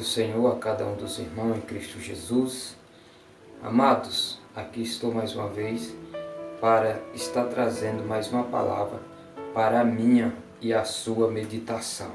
do Senhor a cada um dos irmãos em Cristo Jesus. Amados, aqui estou mais uma vez para estar trazendo mais uma palavra para a minha e a sua meditação.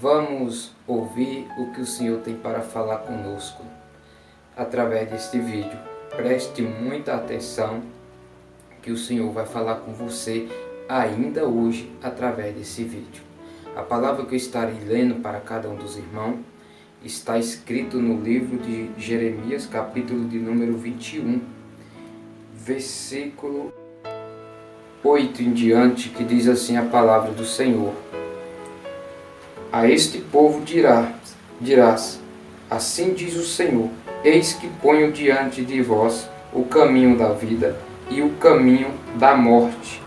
Vamos ouvir o que o Senhor tem para falar conosco através deste vídeo. Preste muita atenção que o Senhor vai falar com você ainda hoje através desse vídeo. A palavra que eu estarei lendo para cada um dos irmãos está escrito no livro de Jeremias, capítulo de número 21, versículo 8 em diante, que diz assim a palavra do Senhor: A este povo dirás, assim diz o Senhor, eis que ponho diante de vós o caminho da vida e o caminho da morte.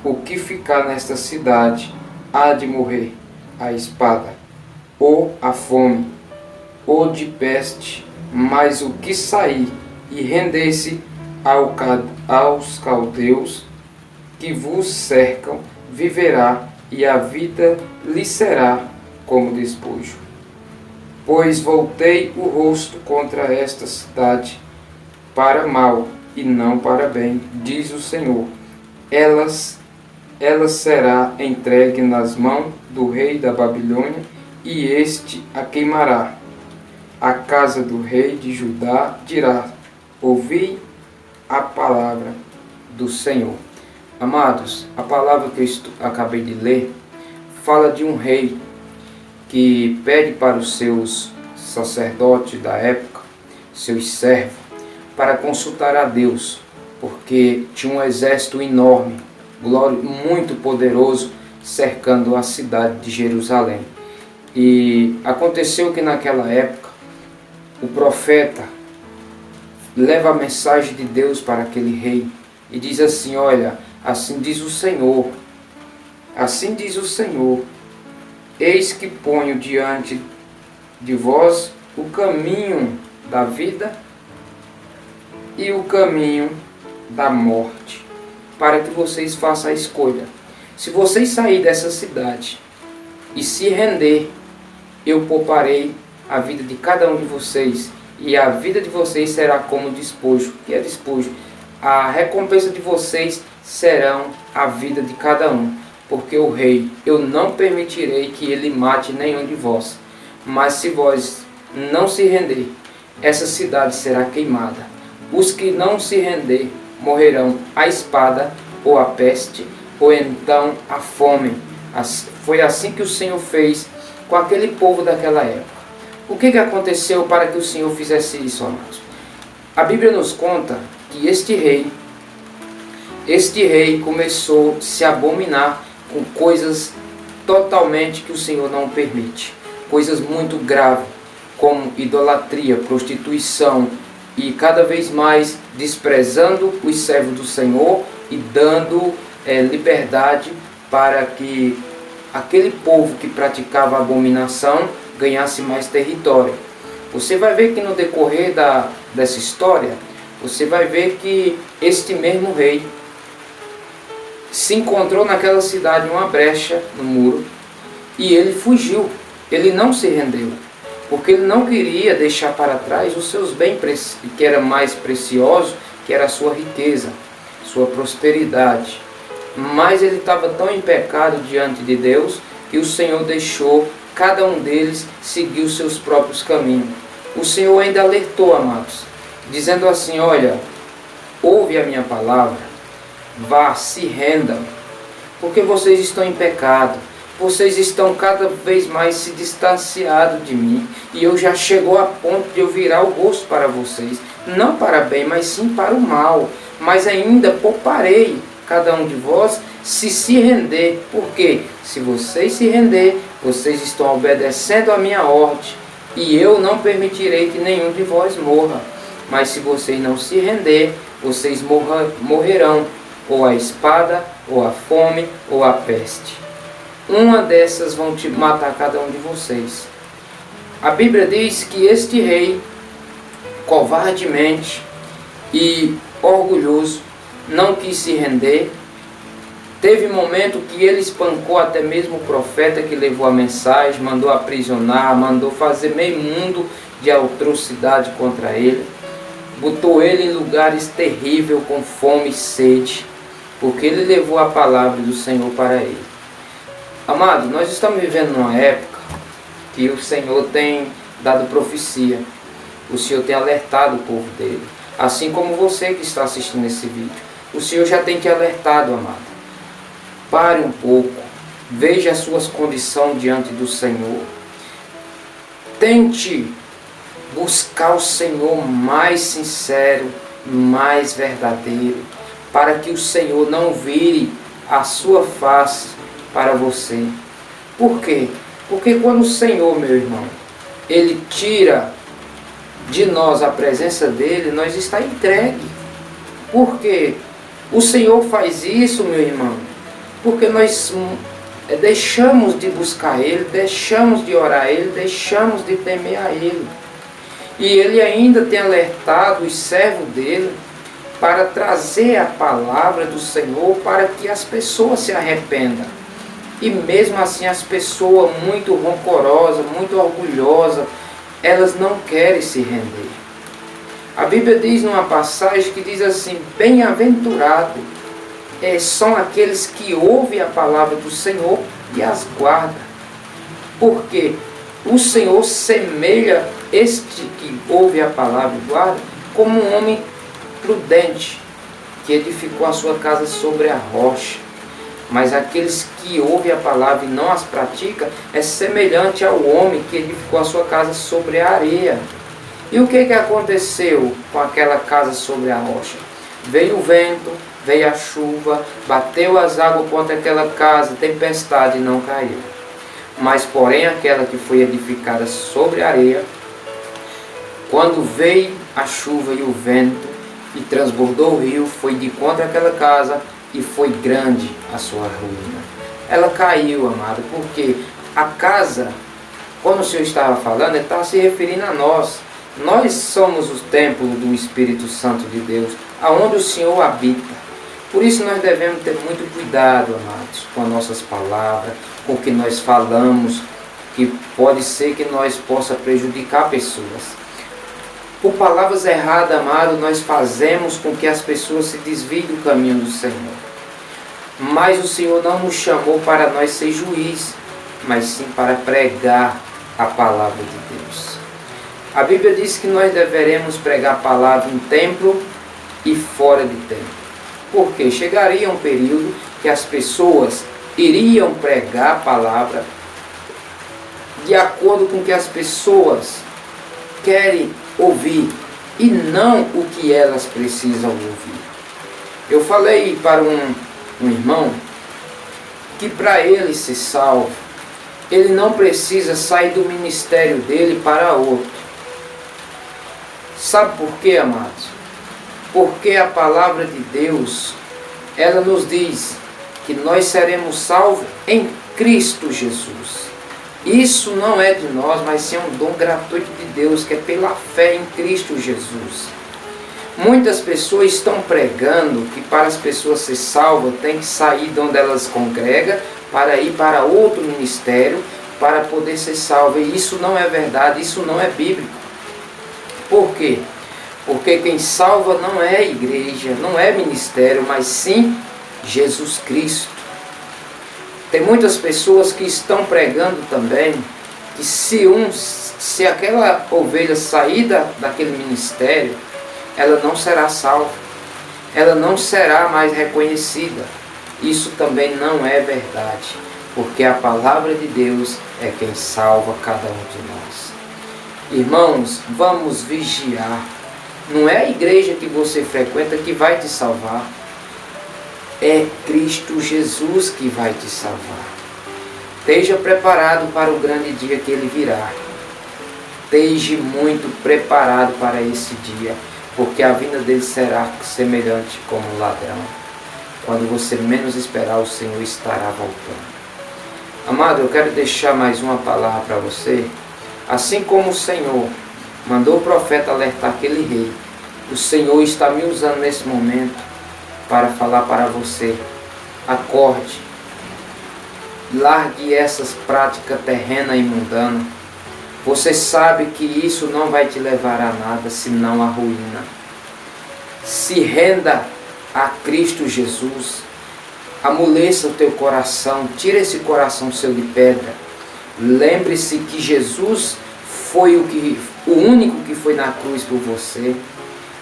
O que ficar nesta cidade há de morrer a espada, ou a fome, ou de peste, mas o que sair e render-se aos caldeus que vos cercam, viverá, e a vida lhe será como despojo. Pois voltei o rosto contra esta cidade para mal e não para bem, diz o Senhor. Ela será entregue nas mãos do rei da Babilônia, e este a queimará. A casa do rei de Judá dirá: ouvi a palavra do Senhor. Amados, a palavra que eu acabei de ler fala de um rei que pede para os seus sacerdotes da época, seus servos, para consultar a Deus, porque tinha um exército enorme, muito poderoso, cercando a cidade de Jerusalém. E aconteceu que naquela época o profeta leva a mensagem de Deus para aquele rei e diz assim: olha, assim diz o Senhor, eis que ponho diante de vós o caminho da vida e o caminho da morte, para que vocês façam a escolha. Se vocês saírem dessa cidade e se render, eu pouparei a vida de cada um de vocês, e a vida de vocês será como despojo. O que é despojo? A recompensa de vocês serão a vida de cada um, porque o rei, eu não permitirei que ele mate nenhum de vós. Mas se vós não se render, essa cidade será queimada. Os que não se render morrerão a espada, ou a peste, ou então a fome. Foi assim que o Senhor fez com aquele povo daquela época. O que aconteceu para que o Senhor fizesse isso, amados? A Bíblia nos conta que este rei começou a se abominar com coisas totalmente que o Senhor não permite. Coisas muito graves, como idolatria, prostituição, e cada vez mais desprezando os servos do Senhor e dando liberdade para que aquele povo que praticava abominação ganhasse mais território. Você vai ver que no decorrer dessa história, você vai ver que este mesmo rei se encontrou naquela cidade uma brecha no muro e ele fugiu, ele não se rendeu, porque ele não queria deixar para trás os seus bens que era mais precioso, que era a sua riqueza, sua prosperidade. Mas ele estava tão em pecado diante de Deus que o Senhor deixou cada um deles seguir os seus próprios caminhos. O Senhor ainda alertou, amados, dizendo assim: olha, ouve a minha palavra, vá, se rendam, porque vocês estão em pecado, vocês estão cada vez mais se distanciando de mim, e eu já chegou a ponto de eu virar o rosto para vocês, não para bem, mas sim para o mal. Mas ainda pouparei cada um de vós se render, porque se vocês se render, vocês estão obedecendo a minha ordem, e eu não permitirei que nenhum de vós morra. Mas se vocês não se render, vocês morrerão, ou a espada, ou a fome, ou a peste. Uma dessas vão te matar cada um de vocês. A Bíblia diz que este rei, covardemente e orgulhoso, não quis se render, Teve momento que ele espancou até mesmo o profeta que levou a mensagem, mandou aprisionar, mandou fazer meio mundo de atrocidade contra ele. Botou ele em lugares terríveis, com fome e sede, porque ele levou a palavra do Senhor para ele. Amado, nós estamos vivendo numa época que o Senhor tem dado profecia. O Senhor tem alertado o povo dele. Assim como você que está assistindo esse vídeo. O Senhor já tem te alertado, amado. Pare um pouco. Veja as suas condições diante do Senhor. Tente buscar o Senhor mais sincero, mais verdadeiro, para que o Senhor não vire a sua face para você. Por quê? Porque quando o Senhor, meu irmão, Ele tira de nós a presença dEle, nós está entregue. Por quê? O Senhor faz isso, meu irmão, porque nós deixamos de buscar Ele, deixamos de orar a Ele, deixamos de temer a Ele. E Ele ainda tem alertado os servos dEle para trazer a palavra do Senhor para que as pessoas se arrependam. E mesmo assim as pessoas muito rancorosas, muito orgulhosas, elas não querem se render. A Bíblia diz numa passagem que diz assim: bem-aventurado são aqueles que ouvem a palavra do Senhor e as guardam. Porque o Senhor semelha este que ouve a palavra e guarda como um homem prudente que edificou a sua casa sobre a rocha. Mas aqueles que ouvem a palavra e não as praticam é semelhante ao homem que edificou a sua casa sobre a areia. E o que aconteceu com aquela casa sobre a rocha? Veio o vento, veio a chuva, bateu as águas contra aquela casa, tempestade e não caiu. Mas porém aquela que foi edificada sobre a areia, quando veio a chuva e o vento e transbordou o rio, foi de contra aquela casa e foi grande a sua ruína. Ela caiu, amado, porque a casa, quando o Senhor estava falando, Ele estava se referindo a nós. Nós somos o templo do Espírito Santo de Deus, aonde o Senhor habita. Por isso nós devemos ter muito cuidado, amados, com as nossas palavras, com o que nós falamos, que pode ser que nós possa prejudicar pessoas. Por palavras erradas, amado, nós fazemos com que as pessoas se desviem do caminho do Senhor. Mas o Senhor não nos chamou para nós ser juiz, mas sim para pregar a palavra de Deus. A Bíblia diz que nós deveremos pregar a palavra em templo e fora de templo. Porque chegaria um período que as pessoas iriam pregar a palavra de acordo com o que as pessoas querem ouvir e não o que elas precisam ouvir. Eu falei para um irmão que para ele ser salvo, ele não precisa sair do ministério dele para outro. Sabe por quê, amados? Porque a palavra de Deus, ela nos diz que nós seremos salvos em Cristo Jesus. Isso não é de nós, mas sim um dom gratuito de Deus, que é pela fé em Cristo Jesus. Muitas pessoas estão pregando que para as pessoas ser salvas, tem que sair de onde elas congregam para ir para outro ministério para poder ser salva. E isso não é verdade, isso não é bíblico. Por quê? Porque quem salva não é igreja, não é ministério, mas sim Jesus Cristo. Tem muitas pessoas que estão pregando também que se aquela ovelha sair daquele ministério, ela não será salva, ela não será mais reconhecida. Isso também não é verdade, porque a palavra de Deus é quem salva cada um de nós. Irmãos, vamos vigiar. Não é a igreja que você frequenta que vai te salvar. É Cristo Jesus que vai te salvar. Esteja preparado para o grande dia que Ele virá. Esteja muito preparado para esse dia, porque a vinda dele será semelhante como um ladrão. Quando você menos esperar, o Senhor estará voltando. Amado, eu quero deixar mais uma palavra para você. Assim como o Senhor mandou o profeta alertar aquele rei, o Senhor está me usando nesse momento para falar para você Acorde. Largue essas práticas terrenas e mundanas. Você sabe que isso não vai te levar a nada, senão a ruína. Se renda a Cristo Jesus. Amoleça o teu coração. Tira esse coração seu de pedra. Lembre-se que Jesus foi o único que foi na cruz por você.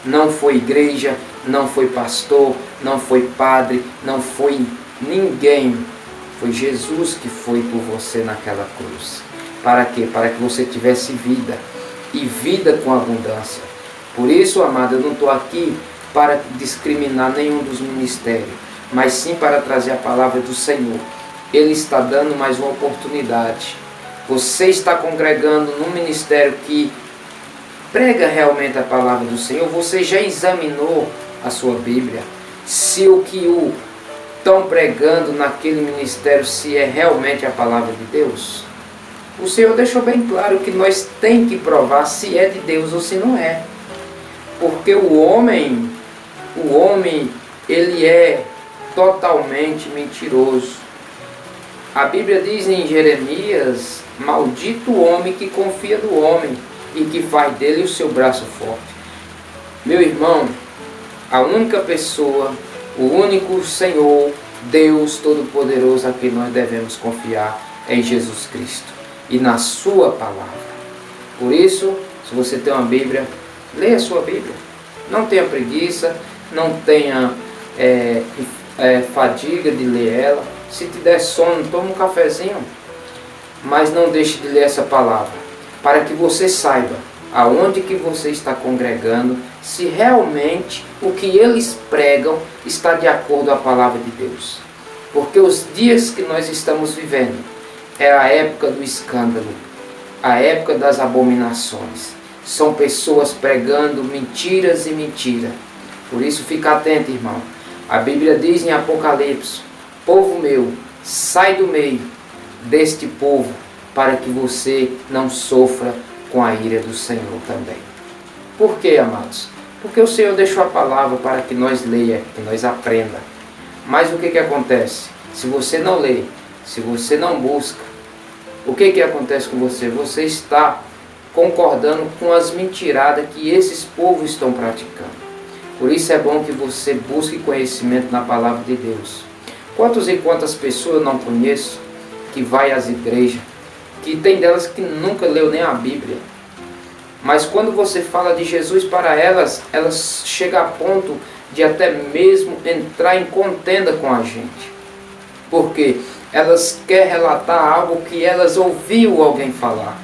Não foi igreja, não foi pastor, não foi padre, não foi ninguém. Foi Jesus que foi por você naquela cruz. Para quê? Para que você tivesse vida. E vida com abundância. Por isso, amado, eu não estou aqui para discriminar nenhum dos ministérios, mas sim para trazer a palavra do Senhor. Ele está dando mais uma oportunidade. Você está congregando num ministério que prega realmente a palavra do Senhor. Você já examinou a sua Bíblia? Se o que estão pregando naquele ministério, se é realmente a palavra de Deus? O Senhor deixou bem claro que nós temos que provar se é de Deus ou se não é. Porque o homem, ele é totalmente mentiroso. A Bíblia diz em Jeremias: maldito o homem que confia no homem e que faz dele o seu braço forte. Meu irmão, a única pessoa, o único Senhor, Deus Todo-Poderoso a quem nós devemos confiar é em Jesus Cristo e na sua palavra. Por isso, se você tem uma Bíblia, leia a sua Bíblia. Não tenha preguiça, não tenha fadiga de ler ela. Se te der sono, toma um cafezinho, mas não deixe de ler essa palavra, para que você saiba aonde que você está congregando, se realmente o que eles pregam está de acordo com a palavra de Deus. Porque os dias que nós estamos vivendo é a época do escândalo, a época das abominações. São pessoas pregando mentiras e mentira. Por isso fica atento, irmão. A Bíblia diz em Apocalipse: povo meu, sai do meio deste povo, para que você não sofra com a ira do Senhor também. Por quê, amados? Porque o Senhor deixou a palavra para que nós leia, que nós aprenda. Mas o que acontece? Se você não lê, se você não busca, o que acontece com você? Você está concordando com as mentiradas que esses povos estão praticando. Por isso é bom que você busque conhecimento na palavra de Deus. Quantas e quantas pessoas eu não conheço que vai às igrejas, que tem delas que nunca leu nem a Bíblia. Mas quando você fala de Jesus para elas, elas chegam a ponto de até mesmo entrar em contenda com a gente. Porque elas querem relatar algo que elas ouviram alguém falar,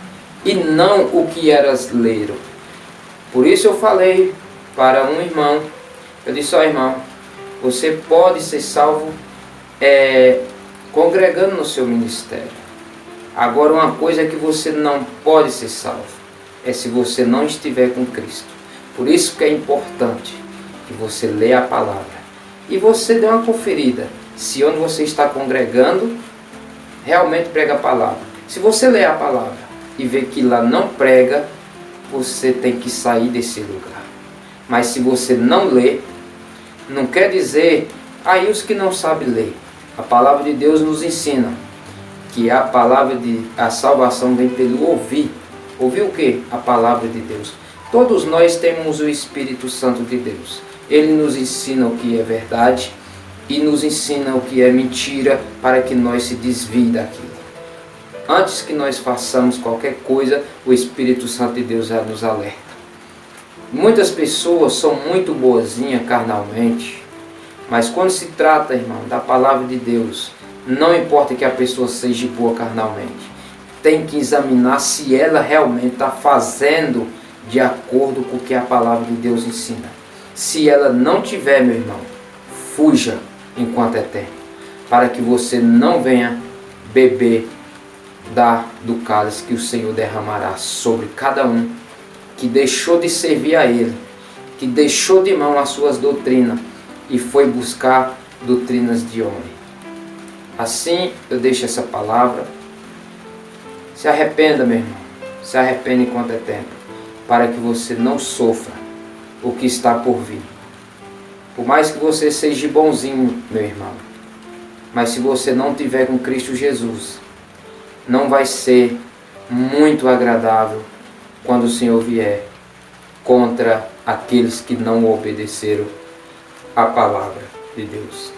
e não o que elas leram. Por isso eu falei para um irmão, eu disse: ó irmão, você pode ser salvo congregando no seu ministério. Agora, uma coisa é que você não pode ser salvo, é se você não estiver com Cristo. Por isso que é importante que você leia a palavra e você dê uma conferida se onde você está congregando realmente prega a palavra. Se você ler a palavra e ver que lá não prega, você tem que sair desse lugar. Mas se você não lê, não quer dizer aí os que não sabem ler. A palavra de Deus nos ensina que a salvação vem pelo ouvir. Ouvir o quê? A palavra de Deus. Todos nós temos o Espírito Santo de Deus. Ele nos ensina o que é verdade e nos ensina o que é mentira, para que nós se desvie daquilo. Antes que nós façamos qualquer coisa, o Espírito Santo de Deus já nos alerta. Muitas pessoas são muito boazinhas carnalmente, mas quando se trata, irmão, da palavra de Deus, não importa que a pessoa seja boa carnalmente, tem que examinar se ela realmente está fazendo de acordo com o que a palavra de Deus ensina. Se ela não tiver, meu irmão, fuja enquanto é tempo, para que você não venha beber do cálice que o Senhor derramará sobre cada um que deixou de servir a Ele, que deixou de mão as suas doutrinas e foi buscar doutrinas de homem. Assim eu deixo essa palavra. Se arrependa, meu irmão, se arrependa enquanto é tempo, para que você não sofra o que está por vir. Por mais que você seja bonzinho, meu irmão, Mas se você não tiver com Cristo Jesus, não vai ser muito agradável quando o Senhor vier contra aqueles que não obedeceram a palavra de Deus.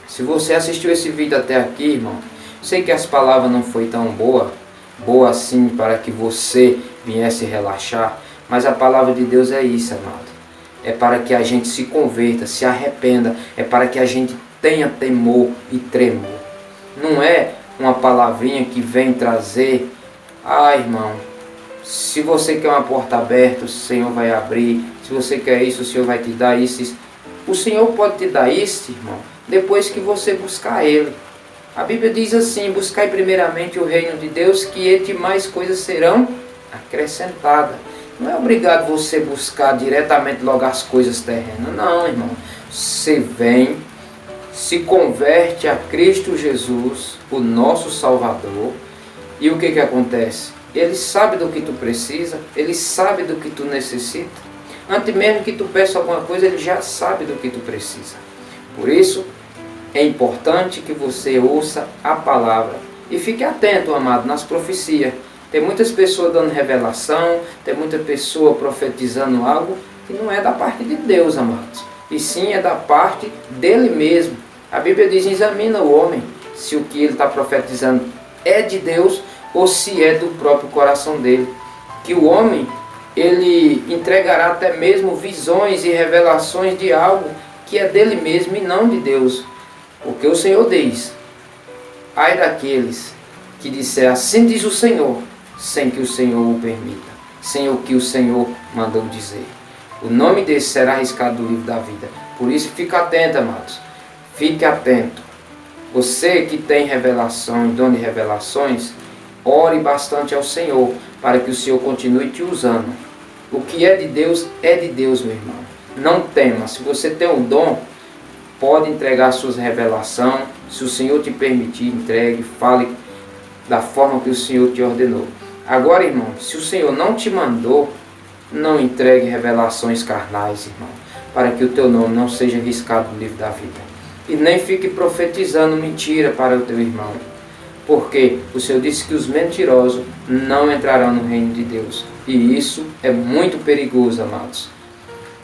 Se você assistiu esse vídeo até aqui, irmão, sei que as palavras não foi tão boa assim para que você viesse relaxar, mas a palavra de Deus é isso, amado. É para que a gente se converta, se arrependa, é para que a gente tenha temor e tremor. Não é uma palavrinha que vem trazer, irmão, se você quer uma porta aberta, o Senhor vai abrir, se você quer isso, o Senhor vai te dar isso. O Senhor pode te dar isso, irmão, depois que você buscar Ele. A Bíblia diz assim: buscai primeiramente o reino de Deus, que e demais coisas serão acrescentadas. Não é obrigado você buscar diretamente logo as coisas terrenas. Não, irmão. Você vem, se converte a Cristo Jesus, o nosso Salvador. E o que acontece? Ele sabe do que tu precisa, Ele sabe do que tu necessita. Antes mesmo que tu peça alguma coisa, Ele já sabe do que tu precisa. Por isso, é importante que você ouça a palavra. E fique atento, amado, nas profecias. Tem muitas pessoas dando revelação, tem muita pessoa profetizando algo que não é da parte de Deus, amados. E sim é da parte dele mesmo. A Bíblia diz: examina o homem, se o que ele está profetizando é de Deus ou se é do próprio coração dele. Que o homem, ele entregará até mesmo visões e revelações de algo que é dele mesmo e não de Deus. Porque o Senhor diz: ai daqueles que disser assim diz o Senhor, sem que o Senhor o permita, sem o que o Senhor mandou dizer. O nome desse será arriscado do livro da vida. Por isso, fique atento, amados. Fique atento. Você que tem revelação e dom de revelações, ore bastante ao Senhor, para que o Senhor continue te usando. O que é de Deus, meu irmão. Não tema. Se você tem um dom, pode entregar suas revelações. Se o Senhor te permitir, entregue, fale da forma que o Senhor te ordenou. Agora, irmão, se o Senhor não te mandou, não entregue revelações carnais, irmão, para que o teu nome não seja riscado no livro da vida. E nem fique profetizando mentira para o teu irmão, porque o Senhor disse que os mentirosos não entrarão no reino de Deus. E isso é muito perigoso, amados.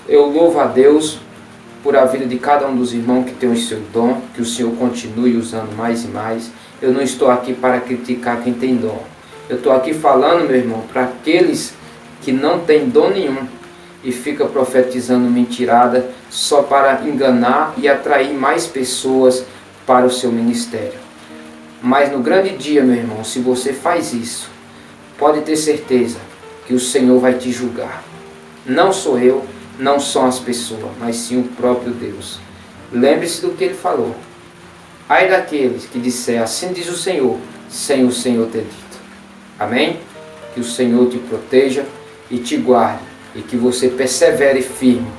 Eu louvo a Deus por a vida de cada um dos irmãos que tem o seu dom, que o Senhor continue usando mais e mais. Eu não estou aqui para criticar quem tem dom. Eu estou aqui falando, meu irmão, para aqueles que não têm dom nenhum e fica profetizando mentirada só para enganar e atrair mais pessoas para o seu ministério. Mas no grande dia, meu irmão, se você faz isso, pode ter certeza que o Senhor vai te julgar. Não sou eu, não são as pessoas, mas sim o próprio Deus. Lembre-se do que Ele falou. Ai daqueles que disser assim diz o Senhor, sem o Senhor ter dito. Amém? Que o Senhor te proteja e te guarde, e que você persevere firme.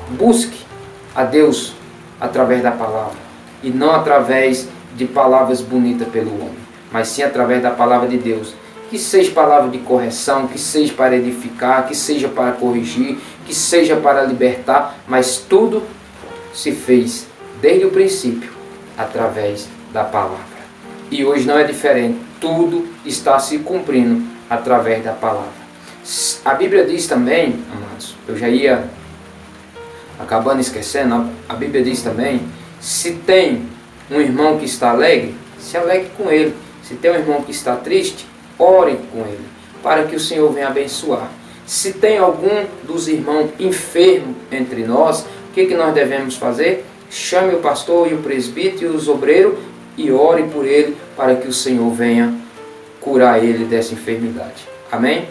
Busque a Deus através da palavra, e não através de palavras bonitas pelo homem, mas sim através da palavra de Deus. Que seja palavra de correção, que seja para edificar, que seja para corrigir, que seja para libertar, mas tudo se fez desde o princípio através da palavra. E hoje não é diferente, tudo está se cumprindo através da palavra. A Bíblia diz também, amados, eu já ia acabando esquecendo, a Bíblia diz também: se tem um irmão que está alegre, se alegre com ele. Se tem um irmão que está triste, ore com ele, para que o Senhor venha abençoar. Se tem algum dos irmãos enfermo entre nós, o que nós devemos fazer? Chame o pastor e o presbítero e os obreiros e ore por ele, para que o Senhor venha curar ele dessa enfermidade. Amém?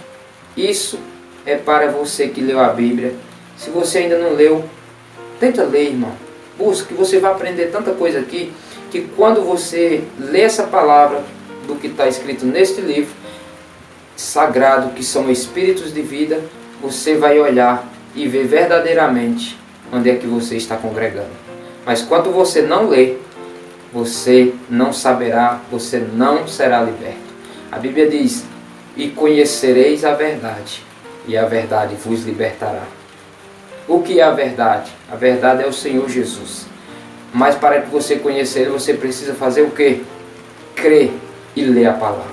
Isso é para você que leu a Bíblia. Se você ainda não leu, tenta ler, irmão. Busque, você vai aprender tanta coisa aqui, que quando você lê essa palavra do que está escrito neste livro sagrado, que são espíritos de vida, você vai olhar e ver verdadeiramente onde é que você está congregando. Mas quando você não lê, você não saberá, você não será liberto. A Bíblia diz: e conhecereis a verdade, e a verdade vos libertará. O que é a verdade? A verdade é o Senhor Jesus. Mas para que você conheça Ele, você precisa fazer o quê? Crer e ler a palavra.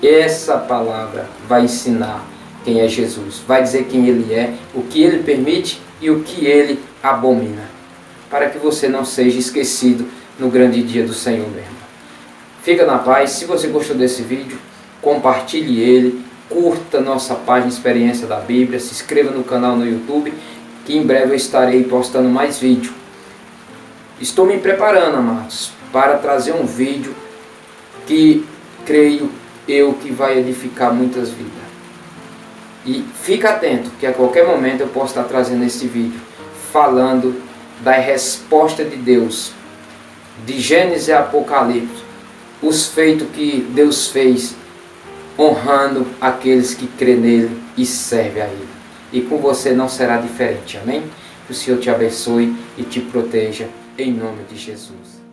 Essa palavra vai ensinar quem é Jesus, vai dizer quem Ele é, o que Ele permite e o que Ele abomina, para que você não seja esquecido no grande dia do Senhor mesmo. Fica na paz. Se você gostou desse vídeo, compartilhe ele, curta nossa página Experiência da Bíblia, se inscreva no canal no YouTube, que em breve eu estarei postando mais vídeo. Estou me preparando, amados, para trazer um vídeo que creio eu que vai edificar muitas vidas. E fica atento, que a qualquer momento eu posso estar trazendo esse vídeo, falando da resposta de Deus, de Gênesis e Apocalipse, os feitos que Deus fez, honrando aqueles que crê nele e servem a Ele. E com você não será diferente, amém? Que o Senhor te abençoe e te proteja, em nome de Jesus.